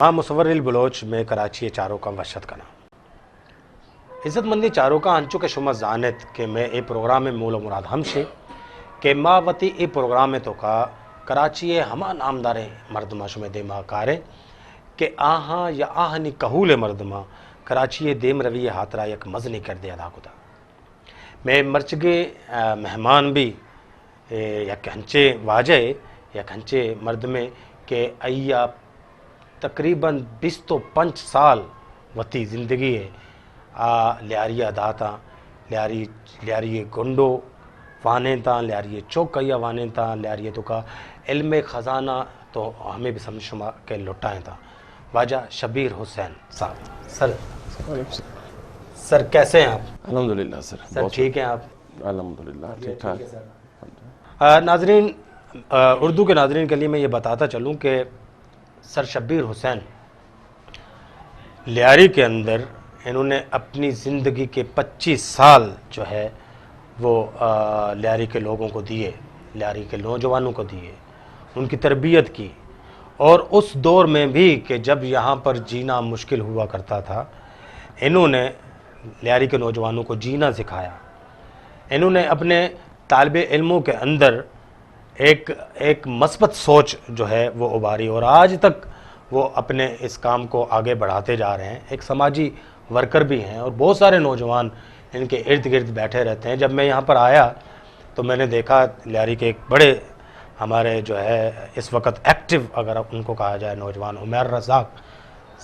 ہاں مصور البلوچ میں کراچی چاروں کا وحشت کنا عزت مندی چاروں کا انچو کے شما زانت کہ میں اے پروگرام میں مول و مراد ہمشے کہ ماں وتی اے پروگرام میں تو کا کراچی ہما نامدار مردمہ شما دیما کارے کہ آہاں یا آہنی کہول مردمہ کراچی دیم روی ہاترا یک مزنی کر دے ادا کتا میں مرچگے مہمان بھی یک ہنچے واجہ یک ہنچے مرد میں کہ ایا تقریباً 25 سال وتی زندگی ہے لیاری داتا لیاری گنڈو وانے تا لیاری چوکیا وانے تا لیاری تو کا علم خزانہ تو ہمیں بھی سمجھ شما کہ لٹائیں تھا واجہ شبیر حسین صاحب سر کیسے ہیں آپ؟ الحمدللہ سر ٹھیک ہیں آپ؟ الحمدللہ ٹھیک ٹھاک. ناظرین اردو کے ناظرین کے لیے میں یہ بتاتا چلوں کہ سر شبیر حسین لیاری کے اندر انہوں نے اپنی زندگی کے 25 سال جو ہے وہ لیاری کے لوگوں کو دیے، لیاری کے نوجوانوں کو دیے، ان کی تربیت کی. اور اس دور میں بھی کہ جب یہاں پر جینا مشکل ہوا کرتا تھا انہوں نے لیاری کے نوجوانوں کو جینا سکھایا. انہوں نے اپنے طالب علموں کے اندر ایک مثبت سوچ جو ہے وہ ابھاری اور آج تک وہ اپنے اس کام کو آگے بڑھاتے جا رہے ہیں. ایک سماجی ورکر بھی ہیں اور بہت سارے نوجوان ان کے ارد گرد بیٹھے رہتے ہیں. جب میں یہاں پر آیا تو میں نے دیکھا لیاری کے ایک بڑے ہمارے جو ہے اس وقت ایکٹیو اگر ان کو کہا جائے نوجوان عمیر رزاق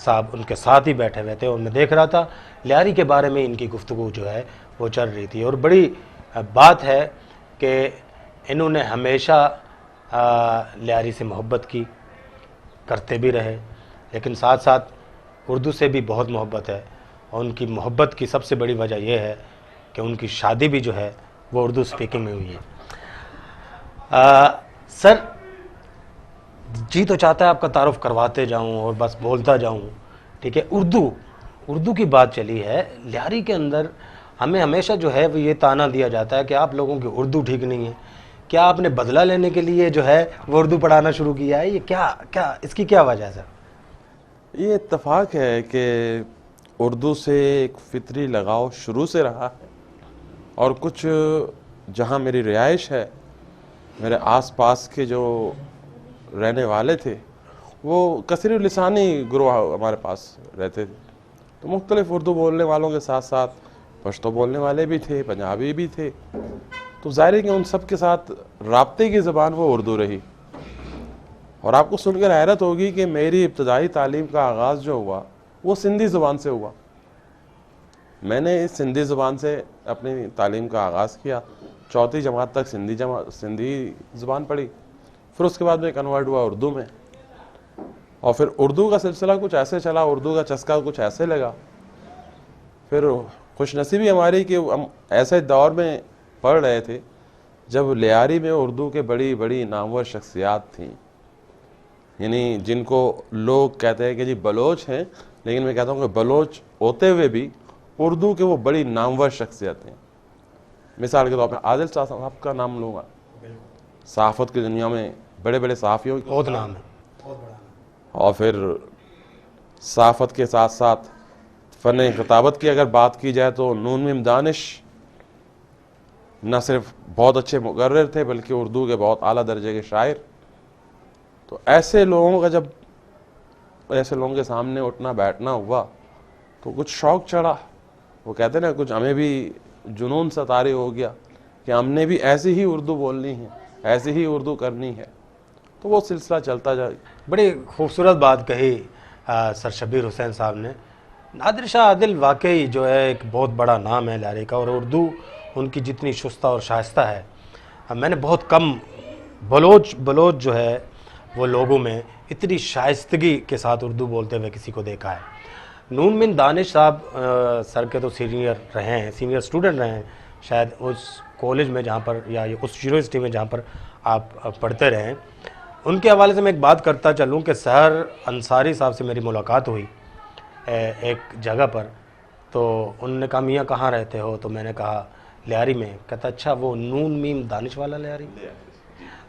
صاحب ان کے ساتھ ہی بیٹھے ہوئے تھے اور میں دیکھ رہا تھا لیاری کے بارے میں ان کی گفتگو جو ہے وہ چل رہی تھی. اور بڑی بات ہے کہ انہوں نے ہمیشہ لیاری سے محبت کی، کرتے بھی رہے، لیکن ساتھ ساتھ اردو سے بھی بہت محبت ہے اور ان کی محبت کی سب سے بڑی وجہ یہ ہے کہ ان کی شادی بھی جو ہے وہ اردو سپیکنگ میں ہوئی ہے. سر جی تو چاہتا ہے آپ کا تعارف کرواتے جاؤں اور بس بولتا جاؤں، ٹھیک ہے. اردو کی بات چلی ہے لیاری کے اندر، ہمیں ہمیشہ جو ہے وہ یہ تانا دیا جاتا ہے کہ آپ لوگوں کی اردو ٹھیک نہیں ہے. کیا آپ نے بدلہ لینے کے لیے جو ہے وہ اردو پڑھانا شروع کیا ہے؟ یہ کیا اس کی کیا وجہ ہے سر؟ یہ اتفاق ہے کہ اردو سے ایک فطری لگاؤ شروع سے رہا ہے اور کچھ جہاں میری رہائش ہے میرے آس پاس کے جو رہنے والے تھے وہ کثیر لسانی گروہ ہمارے پاس رہتے تھے، تو مختلف اردو بولنے والوں کے ساتھ ساتھ پشتو بولنے والے بھی تھے، پنجابی بھی تھے. تو ظاہر ہے کہ ان سب کے ساتھ رابطے کی زبان وہ اردو رہی. اور آپ کو سن کر حیرت ہوگی کہ میری ابتدائی تعلیم کا آغاز جو ہوا وہ سندھی زبان سے ہوا. میں نے اس سندھی زبان سے اپنی تعلیم کا آغاز کیا، 4 جماعت تک سندھی زبان پڑھی. پھر اس کے بعد میں کنورٹ ہوا اردو میں، اور پھر اردو کا سلسلہ کچھ ایسے چلا، اردو کا چسکا کچھ ایسے لگا. پھر خوش نصیبی ہماری کہ ہم ایسے دور میں پڑھ رہے تھے جب لیاری میں اردو کے بڑی بڑی نامور شخصیات تھیں، یعنی جن کو لوگ کہتے ہیں کہ جی بلوچ ہیں، لیکن میں کہتا ہوں کہ بلوچ ہوتے ہوئے بھی اردو کے وہ بڑی نامور شخصیت ہیں. مثال کے طور پہ عادل صاحب کا نام لوں گا، صحافت کی دنیا میں بڑے بڑے صحافیوں کی بہت نام ہے. اور پھر صحافت کے ساتھ ساتھ فن خطابت کی اگر بات کی جائے تو نون میم دانش نہ صرف بہت اچھے مقرر تھے بلکہ اردو کے بہت اعلیٰ درجے کے شاعر. تو ایسے لوگوں کا جب ایسے لوگوں کے سامنے اٹھنا بیٹھنا ہوا تو کچھ شوق چڑھا. وہ کہتے ہیں نا کچھ ہمیں بھی جنون سا طاری ہو گیا کہ ہم نے بھی ایسی ہی اردو بولنی ہے، ایسی ہی اردو کرنی ہے. تو وہ سلسلہ چلتا جائے. بڑی خوبصورت بات کہی سر شبیر حسین صاحب نے. نادر شاہ عادل واقعی جو ہے ایک بہت بڑا نام ہے لیاری کا، اور اردو ان کی جتنی شستہ اور شائستہ ہے، میں نے بہت کم بلوچ جو ہے وہ لوگوں میں اتنی شائستگی کے ساتھ اردو بولتے ہوئے کسی کو دیکھا ہے. نون من دانش صاحب سر کے تو سینئر رہے ہیں، سینئر اسٹوڈنٹ رہے ہیں شاید اس کالج میں جہاں پر یا اس یونیورسٹی میں جہاں پر آپ پڑھتے رہے ہیں. ان کے حوالے سے میں ایک بات کرتا چلوں کہ سحر انصاری صاحب سے میری ملاقات ہوئی ایک جگہ پر، تو انہوں نے کہا میاں کہاں رہتے ہو؟ تو میں نے کہا لیاری میں. کہتا اچھا وہ نون میم دانش والا لیاری؟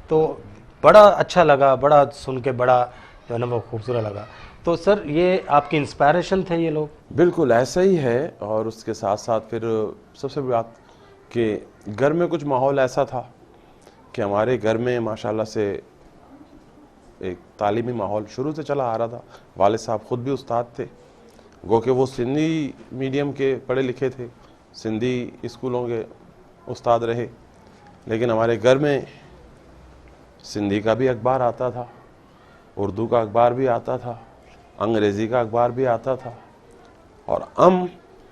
تو بڑا اچھا لگا، بڑا سن کے بڑا جو ہے نا وہ خوبصورت لگا. تو سر یہ آپ کی انسپائریشن تھے یہ لوگ؟ بالکل ایسا ہی ہے، اور اس کے ساتھ ساتھ پھر سب سے بڑی بات کہ گھر میں کچھ ماحول ایسا تھا کہ ہمارے گھر میں ماشاءاللہ سے ایک تعلیمی ماحول شروع سے چلا آ رہا تھا. والد صاحب خود بھی استاد تھے، گو کہ وہ سندھی میڈیم کے پڑھے لکھے تھے، سندھی اسکولوں کے استاد رہے، لیکن ہمارے گھر میں سندھی کا بھی اخبار آتا تھا، اردو کا اخبار بھی آتا تھا، انگریزی کا اخبار بھی آتا تھا، اور ہم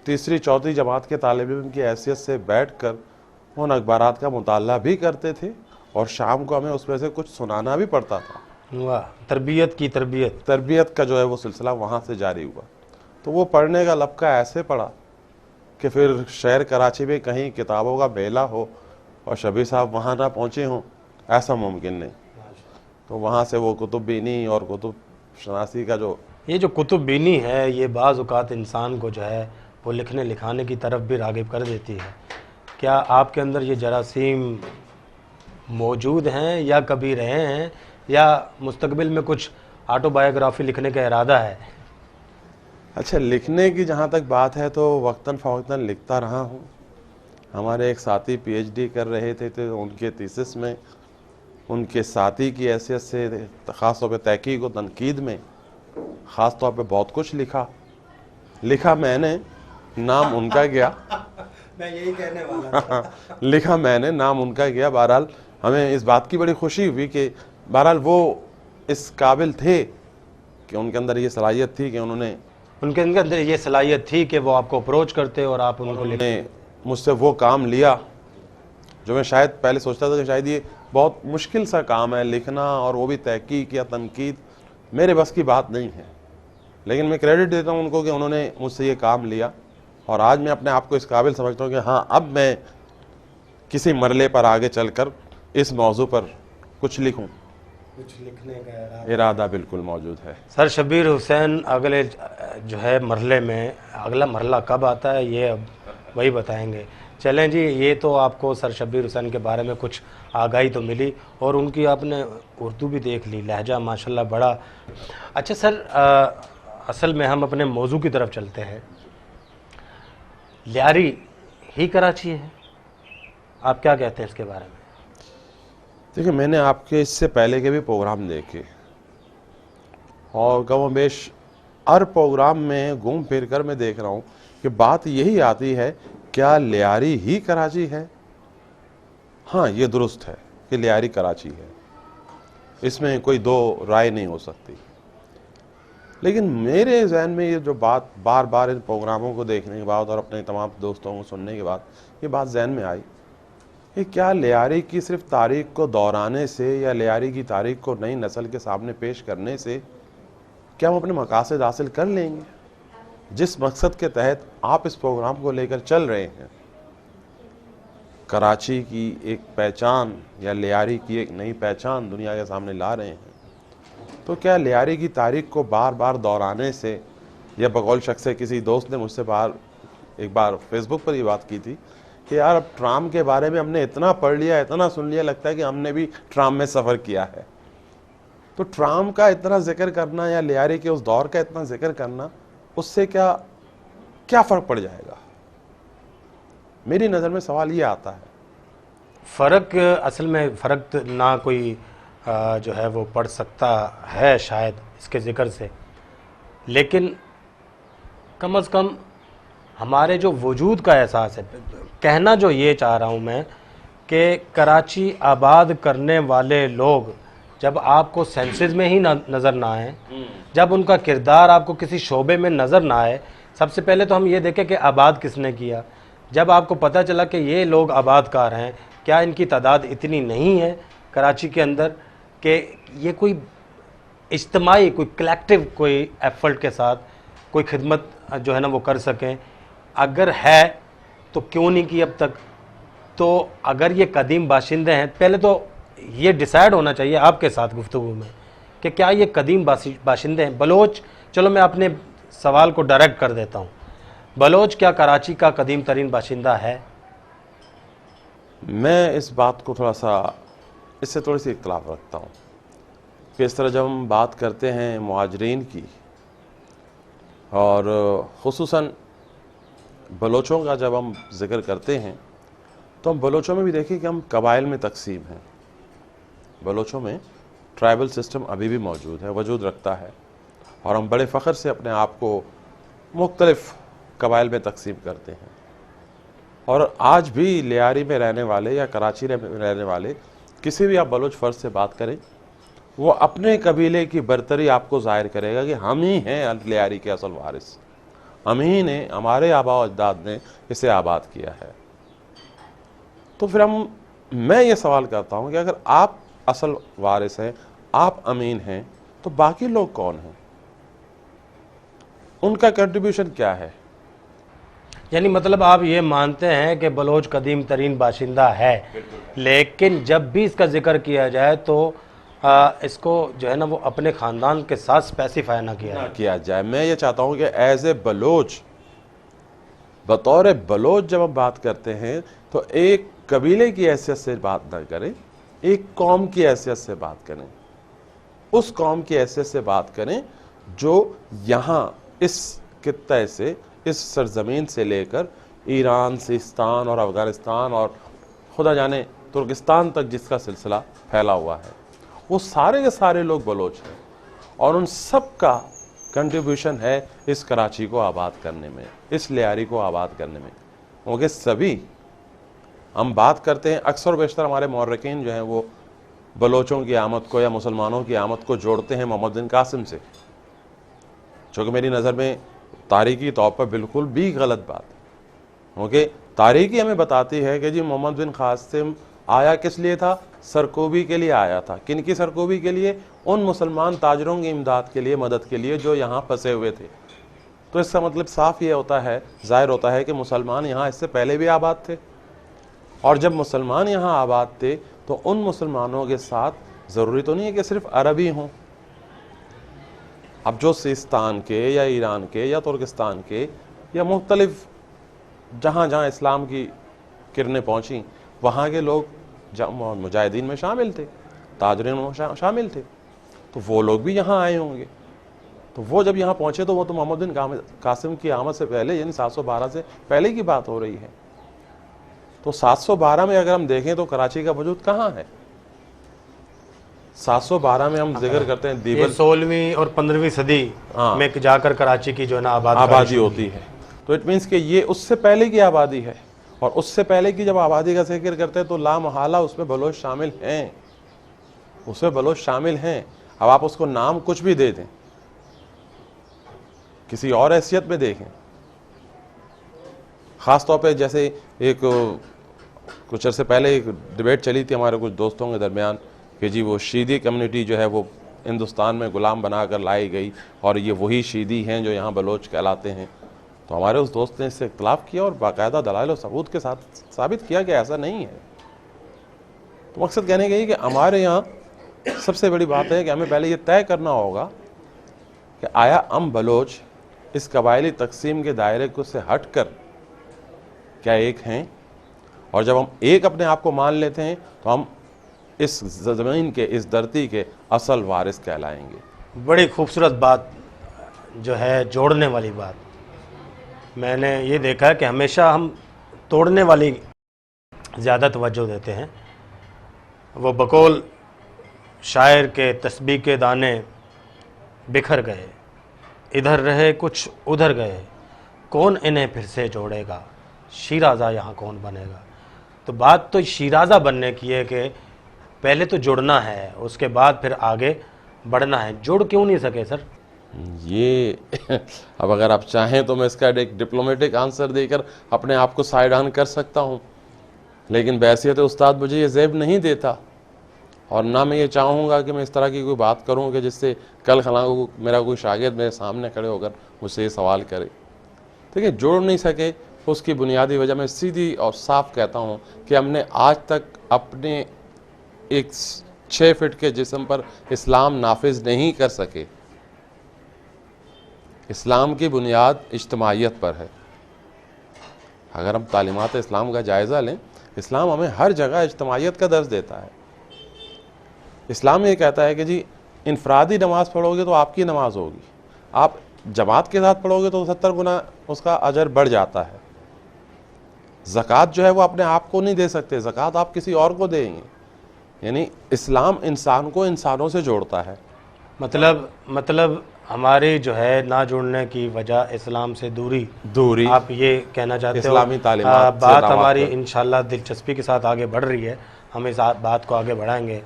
تیسری چوتھی جماعت کے طالب علم کی حیثیت سے بیٹھ کر ان اخبارات کا مطالعہ بھی کرتے تھے، اور شام کو ہمیں اس میں سے کچھ سنانا بھی پڑتا تھا. واہ، تربیت کی تربیت کا جو ہے وہ سلسلہ وہاں سے جاری ہوا. تو وہ پڑھنے کا لپکا ایسے پڑا کہ پھر شہر کراچی میں کہیں کتابوں کا میلہ ہو اور شبیر صاحب وہاں نہ پہنچے ہوں، ایسا ممکن نہیں. تو وہاں سے وہ کتب بینی اور کتب شناسی کا جو یہ جو کتب بینی ہے، یہ بعض اوقات انسان کو جو ہے وہ لکھنے لکھانے کی طرف بھی راغب کر دیتی ہے. کیا آپ کے اندر یہ جراثیم موجود ہیں یا کبھی رہے ہیں، یا مستقبل میں کچھ آٹو بایوگرافی لکھنے کا ارادہ ہے؟ اچھا، لکھنے کی جہاں تک بات ہے تو وقتاً فوقتاً لکھتا رہا ہوں. ہمارے ایک ساتھی پی ایچ ڈی کر رہے تھے تو ان کے تھیسس میں ان کے ساتھی کی حیثیت سے خاص طور پہ تحقیق و تنقید میں خاص طور پہ بہت کچھ لکھا میں نے، نام ان کا گیا. میں یہی کہنے والا تھا. لکھا میں نے، نام ان کا گیا. بہرحال ہمیں اس بات کی بڑی خوشی ہوئی کہ بہرحال وہ اس قابل تھے کہ ان کے اندر یہ صلاحیت تھی کہ ان کے اندر یہ صلاحیت تھی کہ وہ آپ کو اپروچ کرتے اور آپ ان کو انہوں نے مجھ سے وہ کام لیا جو میں شاید پہلے سوچتا تھا کہ شاید یہ بہت مشکل سا کام ہے لکھنا، اور وہ بھی تحقیق یا تنقید میرے بس کی بات نہیں ہے. لیکن میں کریڈٹ دیتا ہوں ان کو کہ انہوں نے مجھ سے یہ کام لیا، اور آج میں اپنے آپ کو اس قابل سمجھتا ہوں کہ ہاں اب میں کسی مرحلے پر آگے چل کر اس موضوع پر کچھ لکھوں. کچھ لکھنے کا ارادہ بالکل موجود ہے. سر شبیر حسین اگلے جو ہے مرحلے میں، اگلا مرحلہ کب آتا ہے یہ اب وہی بتائیں گے. چلیں جی، یہ تو آپ کو سر شبیر حسین کے بارے میں کچھ آگاہی تو ملی، اور ان کی آپ نے اردو بھی دیکھ لی، لہجہ ماشاءاللہ بڑا اچھا. سر اصل میں ہم اپنے موضوع کی طرف چلتے ہیں. لیاری ہی کراچی ہے، آپ کیا کہتے ہیں اس کے بارے میں؟ دیکھیں، میں نے آپ کے اس سے پہلے کے بھی پروگرام دیکھے، اور کم و بیش ہر پروگرام میں گھوم پھر کر میں دیکھ رہا ہوں کہ بات یہی آتی ہے، کیا لیاری ہی کراچی ہے؟ ہاں، یہ درست ہے کہ لیاری کراچی ہے، اس میں کوئی دو رائے نہیں ہو سکتی. لیکن میرے ذہن میں یہ جو بات بار بار ان پروگراموں کو دیکھنے کے بعد اور اپنے تمام دوستوں کو سننے کے بعد یہ بات ذہن میں آئی کہ کیا لیاری کی صرف تاریخ کو دہرانے سے یا لیاری کی تاریخ کو نئی نسل کے سامنے پیش کرنے سے کیا ہم اپنے مقاصد حاصل کر لیں گے؟ جس مقصد کے تحت آپ اس پروگرام کو لے کر چل رہے ہیں، کراچی کی ایک پہچان یا لیاری کی ایک نئی پہچان دنیا کے سامنے لا رہے ہیں، تو کیا لیاری کی تاریخ کو بار بار دہرانے سے، یا بقول شخص کسی دوست نے مجھ سے ایک بار فیس بک پر یہ بات کی تھی کہ یار اب ٹرام کے بارے میں ہم نے اتنا پڑھ لیا، اتنا سن لیا، لگتا ہے کہ ہم نے بھی ٹرام میں سفر کیا ہے. تو ٹرام کا اتنا ذکر کرنا یا لیاری کے اس دور کا اتنا ذکر کرنا، اس سے کیا فرق پڑ جائے گا؟ میری نظر میں سوال یہ آتا ہے. فرق اصل میں فرق نہ کوئی جو ہے وہ پڑھ سکتا ہے شاید اس کے ذکر سے، لیکن کم از کم ہمارے جو وجود کا احساس ہے. کہنا جو یہ چاہ رہا ہوں میں کہ کراچی آباد کرنے والے لوگ جب آپ کو سینسز میں ہی نظر نہ آئیں، جب ان کا کردار آپ کو کسی شعبے میں نظر نہ آئے، سب سے پہلے تو ہم یہ دیکھیں کہ آباد کس نے کیا. جب آپ کو پتہ چلا کہ یہ لوگ آباد کار ہیں، کیا ان کی تعداد اتنی نہیں ہے کراچی کے اندر کہ یہ کوئی اجتماعی، کوئی کلیکٹیو، کوئی ایفرٹ کے ساتھ کوئی خدمت جو ہے نا وہ کر سکیں؟ اگر ہے تو کیوں نہیں کی اب تک؟ تو اگر یہ قدیم باشندے ہیں، پہلے تو یہ ڈیسائیڈ ہونا چاہیے آپ کے ساتھ گفتگو میں کہ کیا یہ قدیم باشندے ہیں؟ بلوچ، چلو میں اپنے سوال کو ڈائریکٹ کر دیتا ہوں، بلوچ کیا کراچی کا قدیم ترین باشندہ ہے؟ میں اس بات کو اس سے تھوڑی سی اختلاف رکھتا ہوں کہ اس طرح جب ہم بات کرتے ہیں مہاجرین کی اور خصوصاً بلوچوں کا جب ہم ذکر کرتے ہیں تو ہم بلوچوں میں بھی دیکھیں کہ ہم قبائل میں تقسیم ہیں. بلوچوں میں ٹرائبل سسٹم ابھی بھی موجود ہے, وجود رکھتا ہے, اور ہم بڑے فخر سے اپنے آپ کو مختلف قبائل میں تقسیم کرتے ہیں. اور آج بھی لیاری میں رہنے والے یا کراچی میں رہنے والے کسی بھی آپ بلوچ فرد سے بات کریں, وہ اپنے قبیلے کی برتری آپ کو ظاہر کرے گا کہ ہم ہی ہیں لیاری کے اصل وارث, ہم ہی نے, ہمارے آباء و اجداد نے اسے آباد کیا ہے. تو پھر میں یہ سوال کرتا ہوں کہ اگر آپ اصل وارث ہیں, آپ امین ہیں, تو باقی لوگ کون ہیں, ان کا کنٹریبیوشن کیا ہے؟ یعنی مطلب آپ یہ مانتے ہیں کہ بلوچ قدیم ترین باشندہ ہے, لیکن جب بھی اس کا ذکر کیا جائے تو اس کو جو ہے نا وہ اپنے خاندان کے ساتھ اسپیسیفائی نہ کیا جائے. میں یہ چاہتا ہوں کہ ایز اے بلوچ, بطور بلوچ جب ہم بات کرتے ہیں تو ایک قبیلے کی حیثیت سے بات نہ کریں, ایک قوم کی حیثیت سے بات کریں, اس قوم کی حیثیت سے بات کریں جو یہاں اس خطے سے, اس سرزمین سے لے کر ایران, سیستان اور افغانستان اور خدا جانے ترکستان تک جس کا سلسلہ پھیلا ہوا ہے, وہ سارے کے سارے لوگ بلوچ ہیں, اور ان سب کا کنٹریبیوشن ہے اس کراچی کو آباد کرنے میں, اس لیاری کو آباد کرنے میں. کیونکہ سبھی ہم بات کرتے ہیں, اکثر و بیشتر ہمارے مورخین جو ہیں وہ بلوچوں کی آمد کو یا مسلمانوں کی آمد کو جوڑتے ہیں محمد بن قاسم سے, جو کہ میری نظر میں تاریخی طور پر بالکل بھی غلط بات ہے. کیونکہ تاریخی ہمیں بتاتی ہے کہ جی محمد بن قاسم آیا کس لیے تھا؟ سرکوبی کے لیے آیا تھا. کن کی سرکوبی کے لیے؟ ان مسلمان تاجروں کی امداد کے لیے, مدد کے لیے جو یہاں پھنسے ہوئے تھے. تو اس کا مطلب صاف یہ ہوتا ہے, ظاہر ہوتا ہے کہ مسلمان یہاں اس سے پہلے بھی آباد تھے, اور جب مسلمان یہاں آباد تھے تو ان مسلمانوں کے ساتھ ضروری تو نہیں ہے کہ صرف عربی ہوں. اب جو سیستان کے یا ایران کے یا ترکستان کے یا مختلف جہاں جہاں اسلام کی کرنیں پہنچیں, وہاں کے لوگ مجاہدین میں شامل تھے, تاجرین میں شامل تھے, تو وہ لوگ بھی یہاں آئے ہوں گے. تو وہ جب یہاں پہنچے تو وہ تو محمد بن قاسم کی آمد سے پہلے, یعنی 712 سے پہلے کی بات ہو رہی ہے. تو 712 میں اگر ہم دیکھیں تو کراچی کا وجود کہاں ہے؟ 712 میں ہم ذکر کرتے ہیں دیبل, 16ویں اور 15ویں صدی میں جا کر کراچی کی جو ہے نا آبادی ہوتی ہے. تو اٹ مینس کہ یہ اس سے پہلے کی آبادی ہے, اور اس سے پہلے کی جب آبادی کا ذکر کرتے ہیں تو لا محالہ اس میں بلوچ شامل ہیں, اس میں بلوچ شامل ہیں. اب آپ اس کو نام کچھ بھی دے دیں, کسی اور حیثیت میں دیکھیں, خاص طور پہ جیسے ایک کچھ عرصے پہلے ایک ڈیبیٹ چلی تھی ہمارے کچھ دوستوں کے درمیان کہ جی وہ شیدی کمیونٹی جو ہے وہ ہندوستان میں غلام بنا کر لائی گئی, اور یہ وہی شیدی ہیں جو یہاں بلوچ کہلاتے ہیں. تو ہمارے اس دوست نے اس سے اختلاف کیا اور باقاعدہ دلائل و ثبوت کے ساتھ ثابت کیا کہ ایسا نہیں ہے. تو مقصد کہنے کا یہ کہ ہمارے یہاں سب سے بڑی بات ہے کہ ہمیں پہلے یہ طے کرنا ہوگا کہ آیا ہم بلوچ اس قبائلی تقسیم کے دائرے کو سے ہٹ کر کیا ایک ہیں, اور جب ہم ایک اپنے آپ کو مان لیتے ہیں تو ہم اس زمین کے, اس دھرتی کے اصل وارث کہلائیں گے. بڑی خوبصورت بات جو ہے, جوڑنے والی بات. میں نے یہ دیکھا کہ ہمیشہ ہم توڑنے والی زیادہ توجہ دیتے ہیں. وہ بقول شاعر کے تسبیح کے دانے بکھر گئے, ادھر رہے کچھ ادھر گئے, کون انہیں پھر سے جوڑے گا, شیرازہ یہاں کون بنے گا. تو بات تو شیرازہ بننے کی ہے کہ پہلے تو جڑنا ہے, اس کے بعد پھر آگے بڑھنا ہے. جڑ کیوں نہیں سکے سر؟ یہ اب اگر آپ چاہیں تو میں اس کا ایک ڈپلومیٹک آنسر دے کر اپنے آپ کو سائیڈ آن کر سکتا ہوں, لیکن بحیثیت استاد مجھے یہ زیب نہیں دیتا, اور نہ میں یہ چاہوں گا کہ میں اس طرح کی کوئی بات کروں کہ جس سے کل خلاں میرا کوئی شاگرد میرے سامنے کھڑے ہو کر مجھ سے یہ سوال کرے. ٹھیک ہے, جوڑ نہیں سکے اس کی بنیادی وجہ میں سیدھی اور صاف کہتا ہوں کہ ہم نے آج تک اپنے ایک 6 فٹ کے جسم پر اسلام نافذ نہیں کر سکے. اسلام کی بنیاد اجتماعیت پر ہے. اگر ہم تعلیمات اسلام کا جائزہ لیں, اسلام ہمیں ہر جگہ اجتماعیت کا درس دیتا ہے. اسلام یہ کہتا ہے کہ جی انفرادی نماز پڑھو گے تو آپ کی نماز ہوگی, آپ جماعت کے ساتھ پڑھو گے تو 70 گنا اس کا اجر بڑھ جاتا ہے۔ زکوٰۃ جو ہے وہ اپنے آپ کو نہیں دے سکتے، زکوٰۃ آپ کسی اور کو دیں گے۔ یعنی اسلام انسان کو انسانوں سے جوڑتا ہے۔ مطلب ہمارے جو ہے نہ جڑنے کی وجہ اسلام سے دوری، آپ یہ کہنا چاہتے ہو؟ اسلامی تعلیمات سے بات ناواقف۔ ہماری انشاءاللہ دلچسپی کے ساتھ آگے بڑھ رہی ہے، ہم اس بات کو آگے بڑھائیں گے۔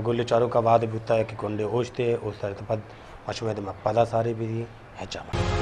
گل چاروں کا وعدہ بوتا ہے کہ کنڈے اوشتے اس ترتبت مشمد مقبلہ ساری بھی ہے جامع۔